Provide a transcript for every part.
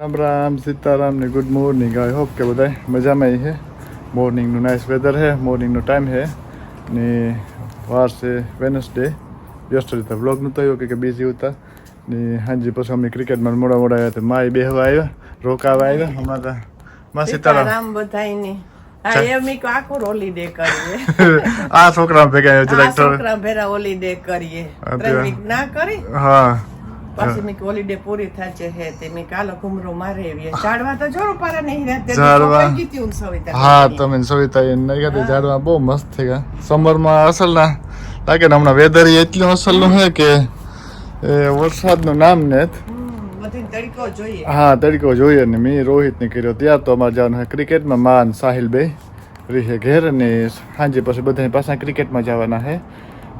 રામ રામ સીતારામ ને good morning I hope કે બધા મજામાં છે. મોર્નિંગનું નાઇસ વેધર છે, મોર્નિંગનો ટાઈમ છે ને વાર છે વેનસડે. યસ્ટરડે તો વ્લોગ નહોતો આવ્યો કે બિઝી હતા ને હાજી પછી અમે ક્રિકેટમાં મોડા આવ્યા તો માય બેહવા આવ્યા, રોકાવા આવ્યા. હમણાં તો માં સીતારામ બધાને હોલિડે કરીએ. આ છોકરા ભેગા છોકરા ભેરા હોલિડે કરીએ. ના કરી હા પછી મેં હોલિડે પૂરી થાય છે તે મેં કાલો ઘુમરો મારે આવીએ. ઝાડવા તો જોરો પારા નહીં રહેતે. હા તમે સવિતા એ નહીં કહેતી ઝાડવા બહુ મસ્ત થઈ ગયા. સમરમાં અસલ ના લાગે ને હમણાં વેધર એટલું અસલનું છે કે વરસાદનું નામ ને તડકો જોઈએ. હા તડકો જોઈએ ને મેં રોહિતને કર્યો ત્યાર તો અમારે જવાનું ક્રિકેટમાં. માન સાહિલ બે રીહે ઘેર ને સાંજે પછી બધાની પાછા ક્રિકેટમાં જવાના છે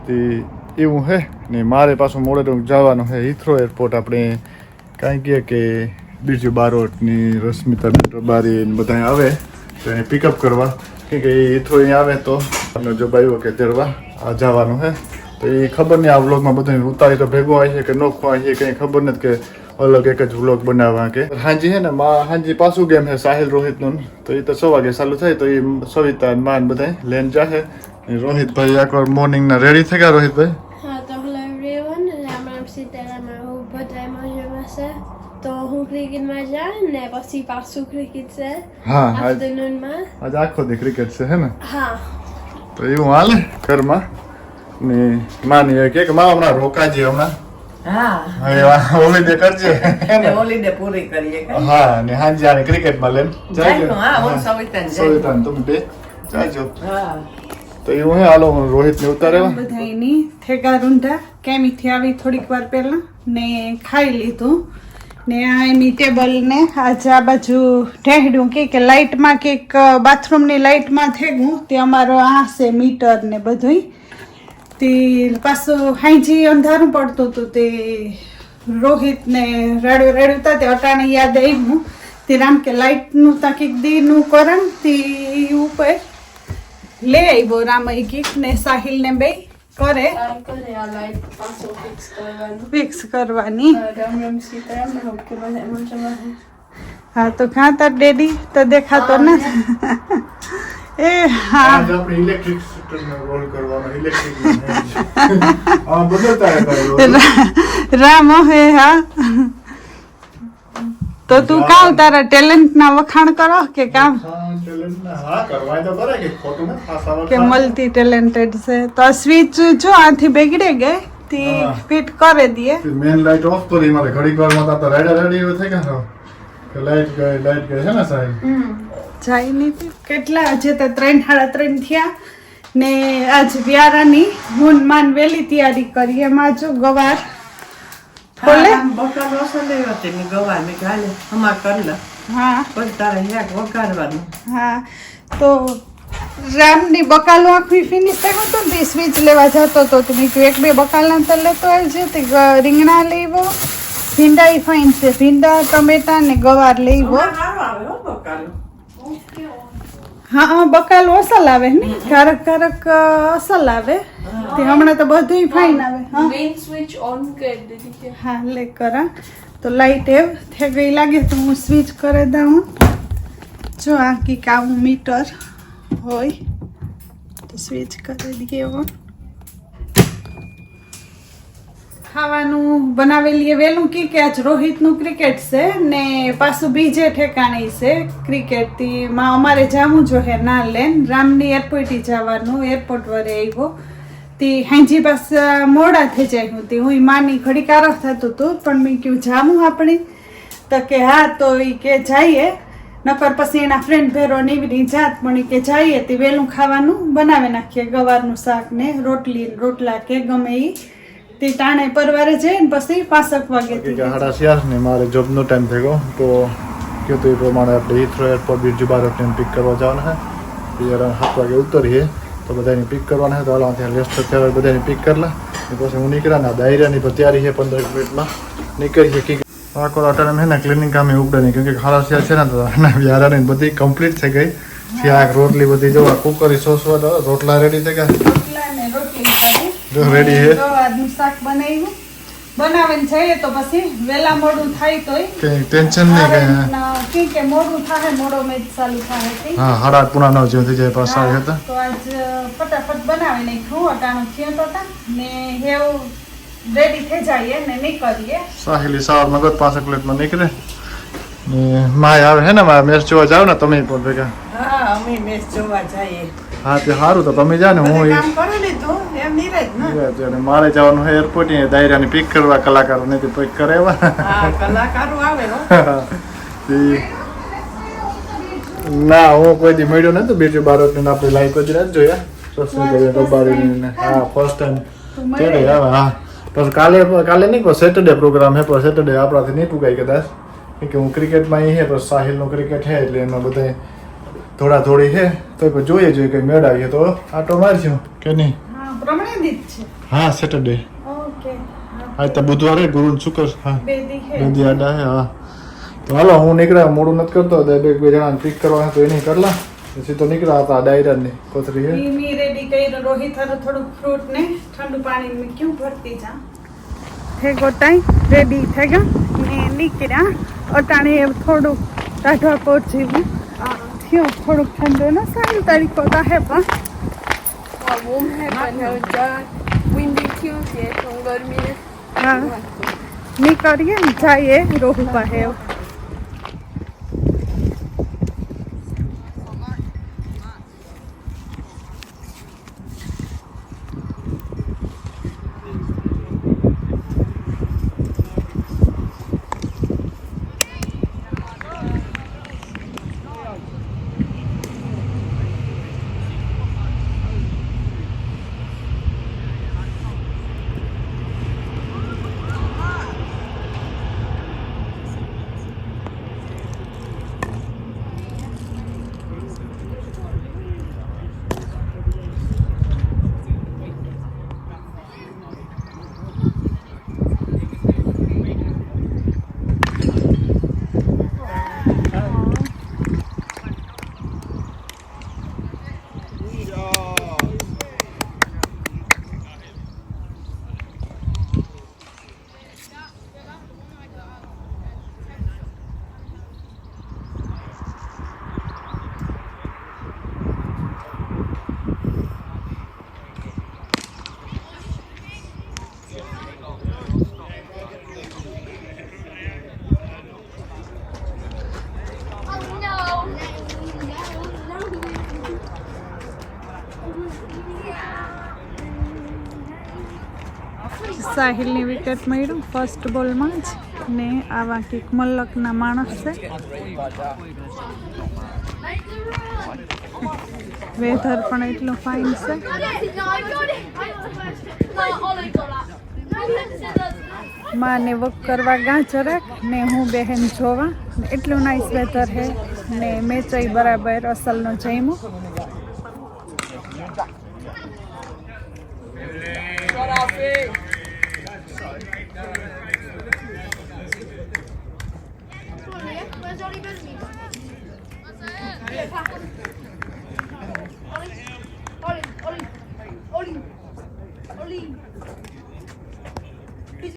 તે એવું હે ને મારે પાછું મોડે જવાનું છે હિથ્રો એરપોર્ટ. આપણે કાંઈ કહે કે બીજું બારોટની રશ્મિતા બારી ને બધા આવે તો એને પિકઅપ કરવા કે એ હિથ્રો અહીંયા આવે તો તમને જો આવ્યો કે તેડવા જવાનું છે. તો એ ખબર નહીં આ વ્લોગમાં બધાને ઉતારી તો ભેગું આવે છે કે ન ખવાય છે કંઈ ખબર નથી કે અલગ એક જ વ્લોગ બનાવવા કે હાજી છે ને હાજી પાછું ગેમ છે સાહિલ રોહિતનું. તો એ તો 6 વાગે ચાલુ થાય તો એ સવિતા માન બધા લઈને જાહે. રોહિતભાઈ એકવાર મોર્નિંગના રેડી થઈ ગયા. રોહિતભાઈ તો હું ક્રિકેટમાં જાઉં ને પછી પાછું ક્રિકેટ છે. હા આફ્ટરનૂનમાં આજે આખો દી ક્રિકેટ છે હે ને. હા તો એવું હાલે ઘરમાં ને માની કે માં હમણાં રોકાજે હમણાં. હા હોલિડે કરજે હોલિડે પૂરી કરીએ. હા ને હાંજે આને ક્રિકેટમાં લઈને જાજો. હા હું સવિતાને સવિતાને તમે બે જાજો. હા તો એવું હે હાલો હું રોહિતને ઉતારેવા બધાની થેગા રૂંઢા કેમીથી આવી થોડીક વાર પહેલા ને ખાઈ લીધું ને આ એની ટેબલ ને આજે આ બાજુ ઢેહડું કે લાઇટમાં કંઈક બાથરૂમની લાઇટમાં થેગું તે અમારો આ છે મીટર ને બધું. તે પાછું હાઈજી અંધારું પડતું હતું તે રોહિતને રડ્યું હતા તે અટાણે યાદ આવ્યું તે રામ કે લાઇટનું ત્યાં કંઈક દીનું કરણ તે ઉપર લે આવ્યો રામ કીક ને સાહિલ ને બે કરે ફિક્સ કરવાની. હા તો ક્યાં તાર ડેડી તો દેખાતો ને એ હા આપણે ઇલેક્ટ્રિક સ્કૂટરનો રોલ કરવાનો ઇલેક્ટ્રિક આ બદલતા રામ હે. હા તો તું કામ તારા ટેલેન્ટ ના વખાણ કરો કે કામ કે મલ્ટી ટેલેન્ટેડ છે. તો આ સ્વિચ જો આથી બગડે ગઈ થી ફિટ કરી દઈએ. મેન લાઈટ ઓફ કરી મારે ઘડીક વારમાં તો રેડી થઈ ગયા કે લાઈટ ગઈ છે ને સાહેબ જાય નહીં. કેટલા હજે તો 3:30 થયા ને આજ વ્યારાની હું માન વેલી તૈયારી કરી. એમાં જો ગવાર ખોલે બકાલો સલેયો તે મે ગવાર મે ગાલે હમા કરલા. હા પછી તારે હેક વગાડવાનું. હા તો રામની બકાલો આખી ફિનિશ થઈ ગયો ને સ્વિચ લેવા જતો તો મેં કહ્યું 1-2 બકાલા તો લેતો આવજે. તે રીંગણા લેવો, ભીંડા ઈ ફાઈન છે, ભીંડા ટમેટા ને ગવાર લેવો. સારો આવે હો બકાલો. હા બકાલો અસલ આવે ને કારક અસલ આવે તે હમણાં તો બધું ફાઈન આવે. મેઇન સ્વિચ ઓન કરી દીધી છે. હા લે કરા તો લાઈટ એવ થઈ ગઈ લાગે તો હું સ્વિચ કરી દઉં. જો આ કંઈક આવું મીટર હોય તો સ્વિચ કરી દઈએ. ખાવાનું બનાવેલી વહેલું કે આજ રોહિતનું ક્રિકેટ છે ને પાછું બીજે ઠેકાણે છે ક્રિકેટ થી માં અમારે જવું જોઈએ ના લેન રામની એરપોર્ટ જવાનું. એરપોર્ટ વરે આવ્યો તે હાંજી પાછા મોડા થઈ જાય હું તે હું માની ઘડી કારક થતું હતું પણ મેં કહ્યું જામું આપણે તો કે હા તો એ કે જઈએ નકર પછી એના ફ્રેન્ડ ભેરો નીવડી જાત પણ એ કે જઈએ તે વહેલું ખાવાનું બનાવી નાખીએ. ગવારનું શાક ને રોટલા કે ગમે એ તે ટાણે પરવારે જઈને પછી 5 વાગે 4:30 ને મારે જોબનો ટાઈમ થઈ ગયો તો કીધું એ પ્રમાણે આપણે હિથ્રો એરપોર્ટ બીજું બારોટને પિક કરવા જવાના છે. એ અરાઉન્ડ 7 વાગે ઉતરીએ તો બધાને પિક કરવાના છે. તો હાલ ત્યાં લેસ્ટ થયા બધાને પિક કરલા પછી હું નીકળ્યા ના દાયરાની પર તૈયારી છે 15 મિનિટમાં નીકળી છે. આખો ટાઈમ છે ને ક્લિનિંગ કામ ઉગડે નહીં કેમ કે ખાડા છે ને તો વ્યારાની બધી કમ્પ્લીટ થઈ ગઈ. શાક રોટલી બધી જો કુકરી સોસ રોટલા રેડી થઈ ગયા. રેડી છે. ગવારનું શાક બનાવ્યું બનાવીને જઈએ તો પછી વેલા મોડું થાય તોય કઈ ટેન્શન નહીં કઈ કે મોડું થાય મોડો મેચ ચાલુ થાય છે. હા 8:30 જેવું થઈ જાય પાછા આવ્યા હતા. તો આજ ફટાફટ બનાવી નાખ્યું અટાણું થયો તો હતા ને હેવ રેડી થઈ જાય ને નીકળીએ. સાહિલી સવારમાં 5 કિલોમીટરમાં નીકળે ને માય આવે હે ને મારા મેચ જોવા જાવ ને તમે પણ ભેગા. હા અમે મેચ જોવા જઈએ. હા તે સારું તો તમે જા ને હું બધે કામ કરી લીધું એમ નીરજ ને. મારે જવાનું છે એરપોર્ટ દાયરાની પિક કરવા કલાકારો ને પિક કરે એવા. હા કલાકારો આવે હો. ના હું કોઈ દી મળ્યો નતો બીજું બારોટને આપણે લાઈવ કરી રહ્યા જોયા સસરી કરી રબારીને. હા ફર્સ્ટ ટાઈમ ત્યારે આવે. હા પછી કાલે નહીં કોઈ સેટરડે પ્રોગ્રામ હે પણ સેટરડે આપણાથી નહીં પુગાય કદાચ કે હું ક્રિકેટમાં અહીં હે પછી સાહિલનું ક્રિકેટ હે એટલે એમાં બધા થોડી હે તો જોઈએ કઈ મેળાવીએ તો આટો મારશું કે નહીં. હા પ્રમાણિત છે. હા સેટરડે. ઓકે હા તો બુધવારે ગુરુ શુક્ર. હા બે દી હે. બે દી આડા હે. હા તો હાલો હું નીકળ્યા મોડું નથી કરતો બે જણા પિક કરવા તો એ નહીં કરલા પછી તો નીકળ્યા હતા ડાયરાની કોથરી હે. મી રેડી કરી રોહિત હારું થોડું ફ્રૂટ ને ઠંડુ પાણી में क्यों भरती जा थे गोटाई रेडी થઈ ગયા ને નીકળ્યા અટાણે થોડું ટાઢા કોટ જેવું થયો થોડુંક ઠંડુ ને સારી તારીખો તો હે પણ warm है पर windy क्यों है तो गर्मी है. હા નીકળીએ ને જઈએ રોહુ પાસે. સાહિલની વિકેટ મળ્યું ફર્સ્ટ બોલમાં જ ને આવા કંઈક મલ્લકના માણસ છે. વેધર પણ એટલું ફાઇન છે. માને વોક કરવા ગા જરાક ને હું બહેન જોવા એટલું નાઇસ વેધર છે ને મેચ બરાબર અસલનો જમ્યું. Ollie.